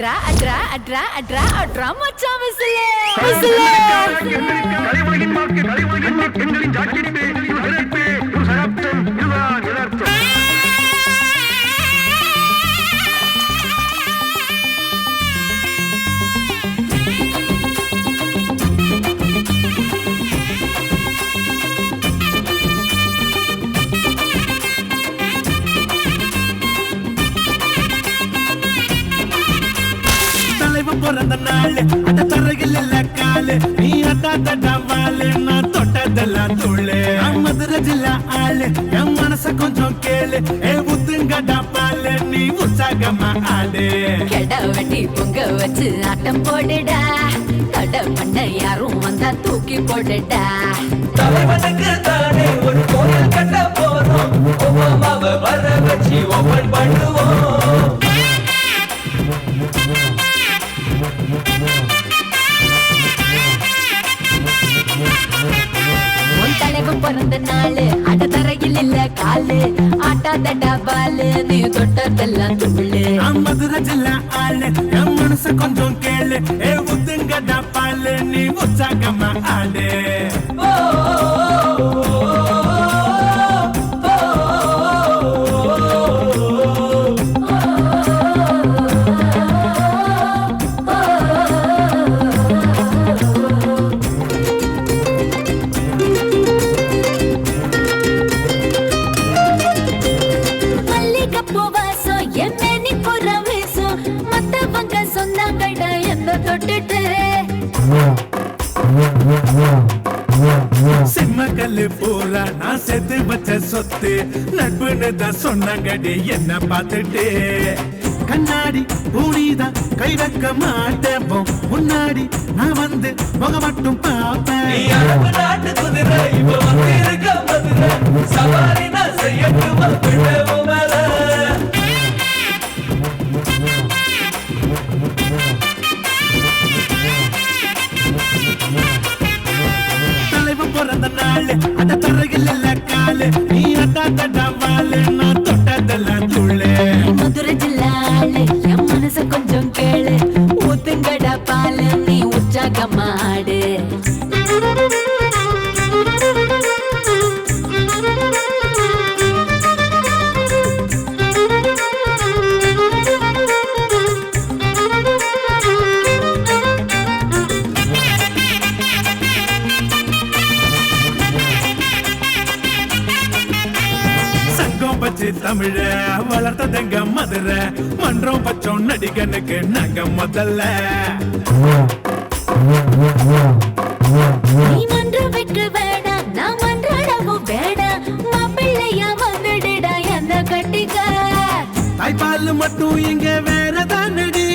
அட்ரா அட்ரா அட்ரா அட்ரா அட்ரா மச்சான் விசிலே விசிலே கலைவழியின் வாக்கு கலைவழியின் வாக்கு எங்களின் ஜாக்கிரிப்பே நிலைப்பே ஒரு சகாப்தம் இதுதான் யதார்த்தம். பிறந்த நாள் அந்த தரையில் இல்ல காலு நீ அட்டாட்ட வாழு நான் தொட்டதெல்லாம் தூளு மதுரை ஜில்லா ஆளு என் மனச கொஞ்சம் கேளு ஏ உத்துங்கடா பாலு நீ உற்சாகமா ஆளு கெட வெட்டி பொங்க வச்சு ஆட்டம் போடுடா தட பண்ண யாரும் வந்தா தூக்கி போடுடா தலைவனுக்கு தானே ஒரு கோயில் கட்ட போறோம் ஒவ்வாமாவ வர வச்சு ஓபன் பண்ணுவோம் தலைவன் பிறந்த நாளு அட தரையில் இல்ல காலு ஆட்டாதடா பாலு நீ தொட்டதெல்லாம் துள்ளு மதுரை ஜில்லா ஆளு என் மனச கொஞ்சம் கேளு ஏ உத்துங்கடா பாலு நீ உற்சாகமா ஆளு சிம்மக்கல்லு பூரா நான் சேர்த்து வச்ச சொத்து நட்புன்னு தான் சொன்னாங்கடி என்ன பார்த்துட்டு கண்ணாடி பூனிதான் கை வைக்க மாட்டேன் முன்னாடி நான் வந்து முக மட்டும் பார்ப்பேன் நாட்டு குதிரை இப்ப வந்து இருக்க மதுரை சவாரி நான் செய்யட்டுமா மேல பிறந்த நாள் அந்த தரையில் இல்ல காலு நீ அட்டாட்ட வாழு நான் தொட்டதெல்லாம் தூளு மதுரை ஜில்லாளு என் மனச கொஞ்சம் கேளு ஊத்துங்கடா பாலு நீ உற்சாகமாடு தமிழ வளர்த்ததெங்க மதுரை மன்றம் பச்சோம் நடிகனுக்கு நாங்க முதல்ல நீ மன்றம் வைக்க வேடாம் நான் மன்றாடவும் வேடாம் மாப்பிள்ளையா வந்துடுடா எந்த கட்டிக்க தாய்ப்பால் மட்டும் இங்க வேறதான் நடி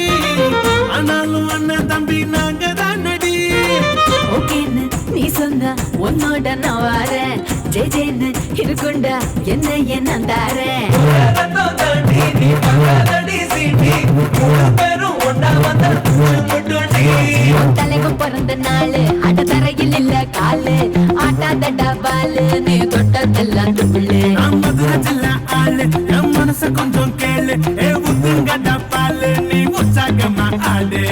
ஆனாலும் அண்ணன் தம்பி நாங்க தான் நடி ஓகேன்னு நீ சொன்ன உன்னோட நான் வாரேன் ஜெய் ஜெயின்னு இருக்குண்டா என்ன என்ன தாரேன் தாண்டி நீ பக்கதடி சீட்டி மூணு பேரும் ஒன்னா வந்தா முட்டுண்டி தலைவன் பிறந்த நாளு அட தரையில் இல்ல காலு ஆட்டாதடா பாலு நீ தொட்டதெல்லாம் துள்ளு மதுரை ஜில்லா ஆளு என் மனச கொஞ்சம் கேளு ஏ உத்துங்கடா பாலு நீ உற்சாகமா ஆளு